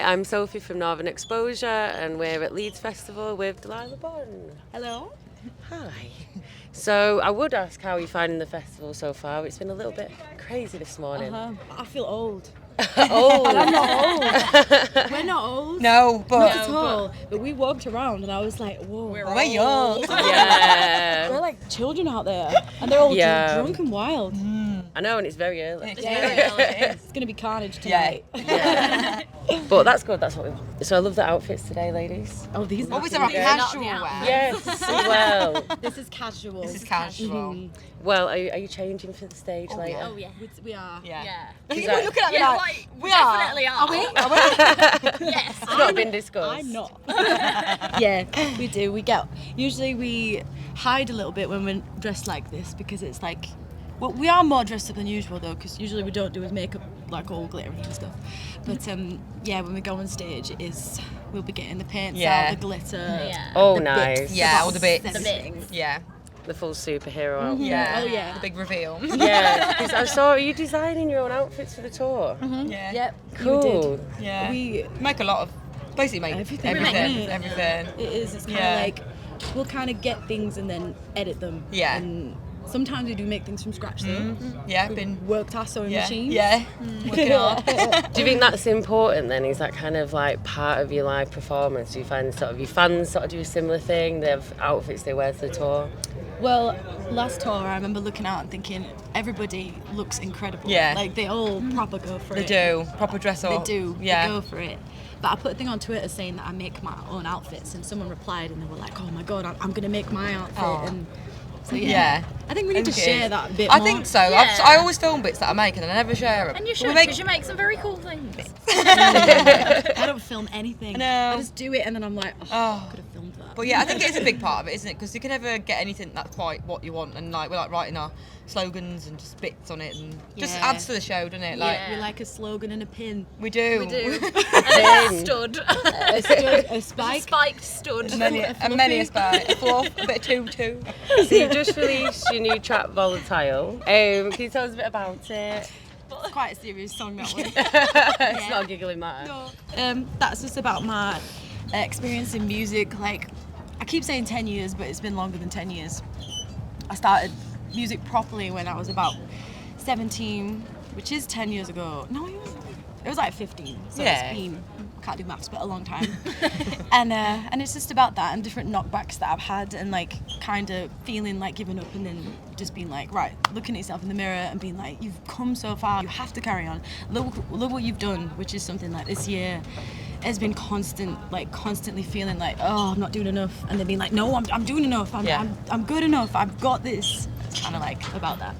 I'm Sophie from Northern Exposure, and we're at Leeds Festival with DELILAH Bon. Hello. Hi. So I would ask how you're finding the festival so far. It's been a little bit crazy this morning. I feel old. Old. I'm not old. We're not old. No, but Not at all. But we walked around and I was like, whoa. we're young. Yeah. We're like children out there. And they're all Yeah. drunk and wild. I know, and it's very early. It's very early. It's going to be carnage tonight. Yeah. But that's good, that's what we want. So I love the outfits today, ladies. Oh, these What was are our casual wear? Yes, well. This is casual. This is casual. Mhm. Well, are you changing for the stage later? Oh yeah. We are. Yeah. Is You're that- looking at me Yeah, like, we definitely are. are. we? Yes. It's not been discussed. I'm not. Yeah, we do. Usually we hide a little bit when we're dressed like this because it's like, well, we are more dressed up than usual though, because usually we don't do his makeup like all glittery and stuff. But yeah, when we go on stage, we'll be getting the paints Yeah. out, the glitter. Yeah. Oh, the nice. bits, Yeah, the all the bits. bops, The everything. bits. Yeah. The full superhero outfit. Yeah. Oh yeah. The big reveal. Yeah, because I saw you designing your own outfits for the tour. Yeah. Yep. Cool. We did. Yeah. We make a lot of, basically make Everything. everything. It is. It's kind of Yeah. like we'll kind of get things and then edit them. Yeah. And sometimes we do make things from scratch though. Yeah, We've been, worked our sewing yeah. machines. Yeah. Working hard. Do you think that's important then? Is that kind of like part of your live performance? Do you find sort of your fans sort of do a similar thing? They have outfits they wear to the tour? Well, last tour I remember looking out and thinking everybody looks incredible. Yeah. Like they all proper go for They it. do. Proper dress They up. do. Yeah. They go for it. But I put a thing on Twitter saying that I make my own outfits, and someone replied and they were like, "Oh my god, I'm gonna make my outfit." Oh. And so yeah. Yeah. I think we need to think it share is. that a bit I more. think so. Yeah. I always film bits that I make and I never share them. And you should, We make- because you make some very cool things. I don't film anything. I know. I just do it and then I'm like, Oh. I could have filmed that. But yeah, I think it is a big part of it, isn't it? Because you can never get anything that's quite what you want, and like we're like writing our slogans and just bits on it, and just Yeah. adds to the show, doesn't it? Like Yeah. We like a slogan and a pin. we do. We do. Same. Stud. A spike. Spiked stud. And many a spike, a fluff, a bit of tutu. So you've just released your new track, Volatile. Can you tell us a bit about it? It's quite a serious song, that one. It's not a giggling matter. That's just about my experience in music. Like, I keep saying 10 years, but it's been longer than 10 years. I started music properly when I was about 17, which is 10 years ago. No, it was like 15. So Yeah. it's been, can't do maths, but a long time. and it's just about that and different knockbacks that I've had and like kind of feeling like giving up and then just being like, right, looking at yourself in the mirror and being like, you've come so far, you have to carry on. Look what you've done, which is something like this year has been constantly feeling like, oh, I'm not doing enough, and then being like, no, I'm doing enough. I'm good enough. I've got this. It's kind of like about that.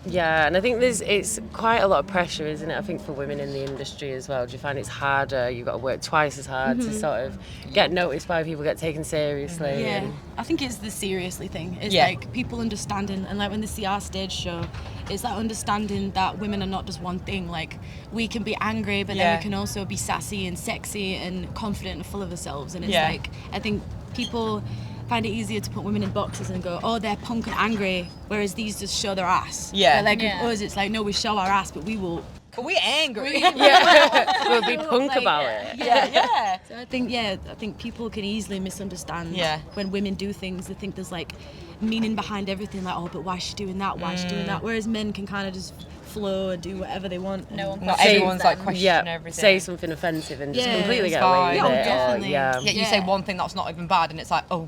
Yeah, and I think it's quite a lot of pressure, isn't it? I think for women in the industry as well. Do you find it's harder? You've got to work twice as hard to sort of get noticed by people, get taken seriously. Yeah, and- I think it's the seriously thing. It's Yeah. like people understanding, and like when they see our stage show, it's that understanding that women are not just one thing. Like we can be angry, but then Yeah. we can also be sassy and sexy and confident and full of ourselves. And it's Yeah. like I think people find it easier to put women in boxes and go, oh, they're punk and angry, whereas these just show their ass. Yeah. But like Yeah. with us, it's like no, we show our ass, but we will. But we're angry. Yeah, we'll be punk Like, about it. yeah. So I think people can easily misunderstand Yeah. when women do things. They think there's like meaning behind everything, like, oh, but why is she doing that? Why is she doing that? Whereas men can kind of just flow and do whatever they want. No one Not questions everyone's like them. questioning Yeah, everything. say something offensive and just Yeah, completely it's get away fine. with Yeah, it. definitely. Yeah. Yeah, you say Yeah. one thing that's not even bad, and it's like, oh,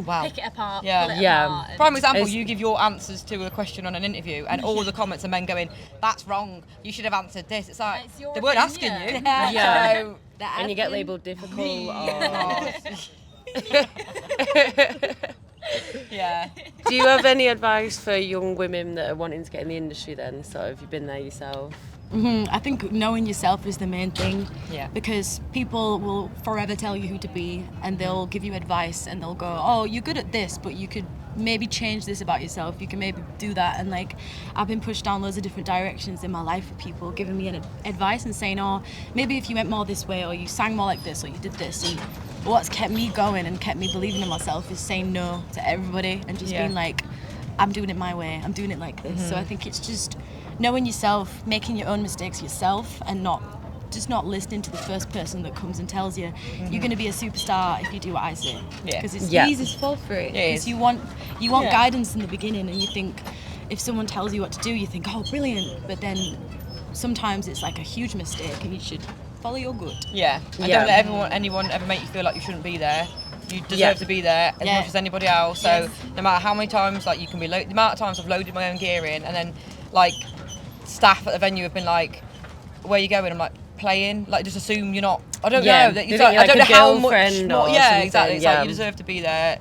wow. Pick it apart. Yeah. Pull it Yeah. apart. and- Prime example, It's- you give your answers to a question on an interview, and all the comments are men going, "That's wrong. You should have answered this." It's like It's your they weren't asking you. opinion. Yeah. So, And you get labelled difficult. oh. yeah. Do you have any advice for young women that are wanting to get in the industry then? So have you been there yourself? I think knowing yourself is the main thing. Yeah. Because people will forever tell you who to be, and they'll give you advice, and they'll go, "Oh, you're good at this, but you could maybe change this about yourself. You can maybe do that." And like, I've been pushed down loads of different directions in my life with people giving me advice and saying, "Oh, maybe if you went more this way, or you sang more like this, or you did this." And what's kept me going and kept me believing in myself is saying no to everybody and just Yeah. being like, "I'm doing it my way. I'm doing it like this." So I think it's just knowing yourself, making your own mistakes yourself, and not just not listening to the first person that comes and tells you you're going to be a superstar if you do what I say. Yeah. Because it's Yeah. the easiest fall for it. Yeah, it Because is. you want Yeah. guidance in the beginning, and you think if someone tells you what to do, you think, oh, brilliant. But then sometimes it's like a huge mistake, and you should follow your gut. Yeah. And Yeah. don't let anyone ever make you feel like you shouldn't be there. You deserve Yeah. to be there as Yeah. much as anybody else. So Yes. no matter how many times like you can be the amount of times I've loaded my own gear in, and then like staff at the venue have been like, "Where you going?" I'm like, "Playing." Like, just assume you're not. I don't Yeah. know. That They you think don't, you're I don't like know a how much girlfriend more. or Yeah, something, exactly. It's yeah. like you deserve to be there,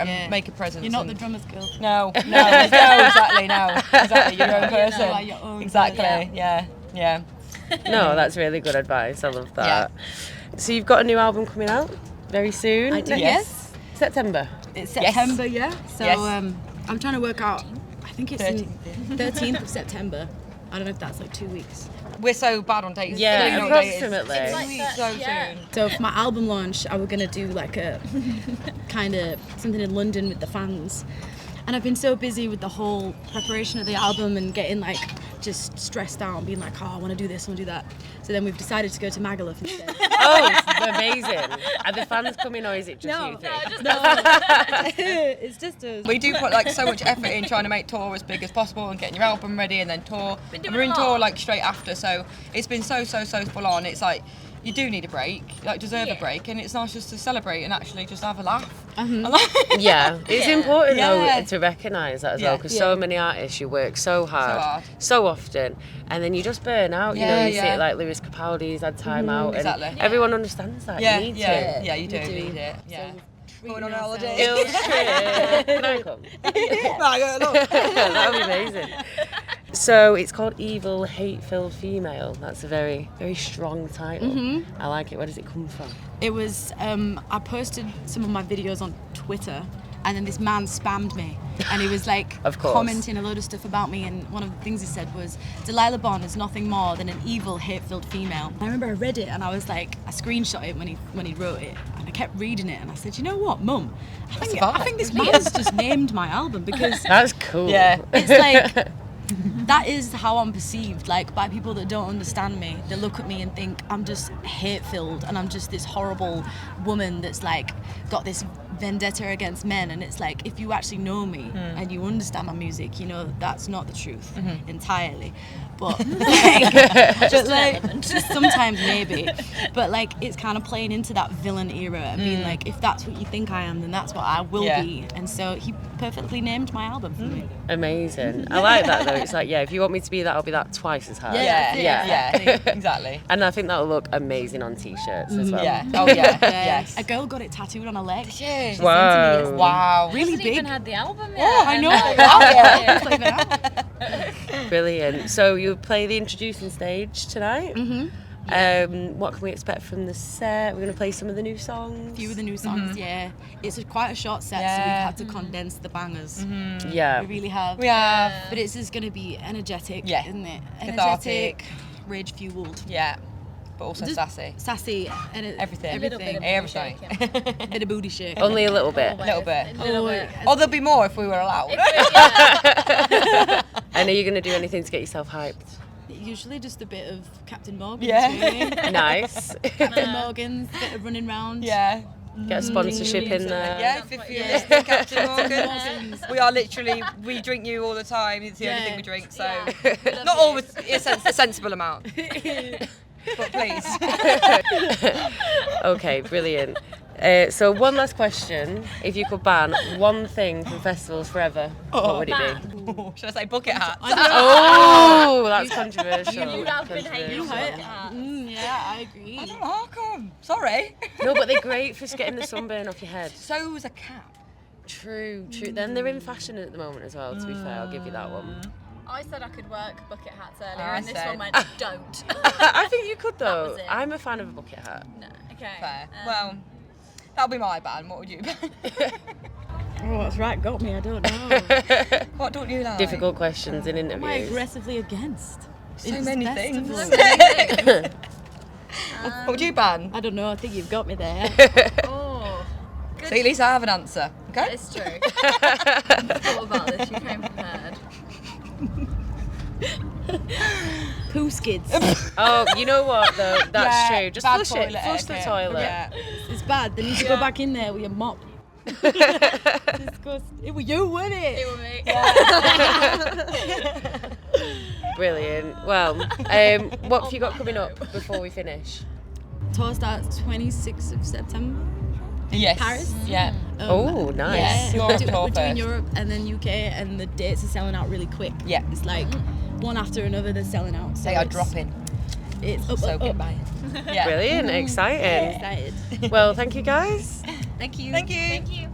and Yeah. make a presence. You're not and- the drummer's girl. No, exactly. No, exactly. Your own You person. are your own Exactly. person. Yeah. No, that's really good advice. I love that. So you've got a new album coming out very soon. I do, Yes. September. It's September, yeah. So Yes. I'm trying to work out. I think it's 13th. 13th of September. I don't know if that's like 2 weeks. We're so bad on dates. Yeah, I don't know what date it is. approximately. It's Like that, so yeah. soon. So for my album launch, I was gonna do like a kind of something in London with the fans. And I've been so busy with the whole preparation of the album and getting like just stressed out and being like, oh, I want to do this, I want to do that. So then we've decided to go to Magaluf instead. Oh, it's amazing. Are the fans coming or is it just you three? It's just us. We do put like so much effort in trying to make tour as big as possible and getting your album ready and then tour. Been And doing we're in a tour lot. like straight after, so it's been so full on. It's like you do need a break, like deserve a Yeah. break, and it's nice just to celebrate and actually just have a laugh. Yeah, it's Yeah. important Yeah. though to recognise that as Yeah. well, because so many artists, you work so hard, So so often, and then you just burn out. You know, Yeah, you see yeah. it like Lewis Capaldi's had time out, and exactly. everyone understands that. Yeah, You need yeah, to. yeah, you do You do. need it. Yeah. Going on a ourselves. holiday. Illustrate. Can I come? Right, look. That would be amazing. So it's called Evil, Hate-Filled Female. That's a very, very strong title. I like it. Where does it come from? It was, I posted some of my videos on Twitter, and then this man spammed me, and he was like Of course. commenting a load of stuff about me, and one of the things he said was, DELILAH BON is nothing more than an evil, hate-filled female. I remember I read it, and I was like, I screenshot it when he wrote it, and I kept reading it, and I said, you know what, Mum, I think this man's just named my album, because That's cool. Yeah. it's like, that is how I'm perceived, like by people that don't understand me. They look at me and think I'm just hate-filled and I'm just this horrible woman that's like got this vendetta against men, and it's like, if you actually know me and you understand my music, you know that's not the truth entirely. But like, just sometimes maybe, but like it's kind of playing into that villain era and being like, if that's what you think I am, then that's what I will Yeah. be. And so he perfectly named my album for me. Amazing. I like that though. It's like, yeah, if you want me to be that, I'll be that twice as hard. Yeah, Yeah, exactly. And I think that'll look amazing on t-shirts as well. Yeah. Oh yeah. Yes. A girl got it tattooed on her leg. Cheers. Wow. Wow. Really Hasn't big. even had the album yet. Oh, I know. Yeah. It's not even out. Brilliant. So you play the introducing stage tonight. What can we expect from the set? We're going to play some of the new songs. A few of the new songs, yeah. It's quite a short set, so we've Yeah. had to condense the bangers. Yeah. We really have. We have. But it's just going to be energetic, Yeah. isn't it? Cathartic. Energetic, rage fueled, Yeah. But also Just- sassy. sassy, and Everything. A little bit of Everything. bit of booty shake. Only a little bit. Little bit. A little bit. Oh, there'll be more if we were allowed. Yeah. And are you going to do anything to get yourself hyped? Usually just a bit of Captain Morgan. Yeah. Nice. Captain Morgan's, a bit of running round. Yeah. Get a sponsorship in there. Yeah, if you're listening, Captain Morgan. We are literally, we drink you all the time. It's the only thing we drink, so not always a sensible amount. But please. Okay, brilliant. So one last question. If you could ban one thing from festivals forever, what would it be? Should I say bucket hats? Oh, that's controversial. You have been hating Controversial. Yeah, I agree. How come? Sorry. No, but they're great for getting the sunburn off your head. So's a cap. True. Then they're in fashion at the moment as well, to be fair. I'll give you that one. I said I could work bucket hats earlier, I and this said- one went, don't. I think you could though. was it. I'm a fan of a bucket hat. No, okay. Fair. Well, that'll be my ban. What would you ban? Oh, that's right, got me, I don't know. What don't you like? Difficult questions in Am I interviews. aggressively against? So It's many festival. things. What would you ban? I don't know, I think you've got me there. Oh, good. So at least I have an answer. Okay. It's true. Thought about this, you came prepared. poo skids. Oh, you know what though? That's Yeah, true. Just bad flush it. toilet Flush the etiquette. toilet. Yeah. It's bad. Then you need to go back in there with your mop. Disgusting. It was you, wasn't it? It was me. Brilliant. Well, what have you got coming up before we finish? Tour starts 26th of September. Yes. Paris? Yeah. Oh, nice. Yeah, Europe we're tour doing first. Europe and then UK, and the dates are selling out really quick. Yeah. It's like one after another they're selling out. So They are it's- dropping. It's up, So up, get up. buying. Yeah. Brilliant. Exciting. Excited. Well, thank you guys. Thank you. Thank you. Thank you.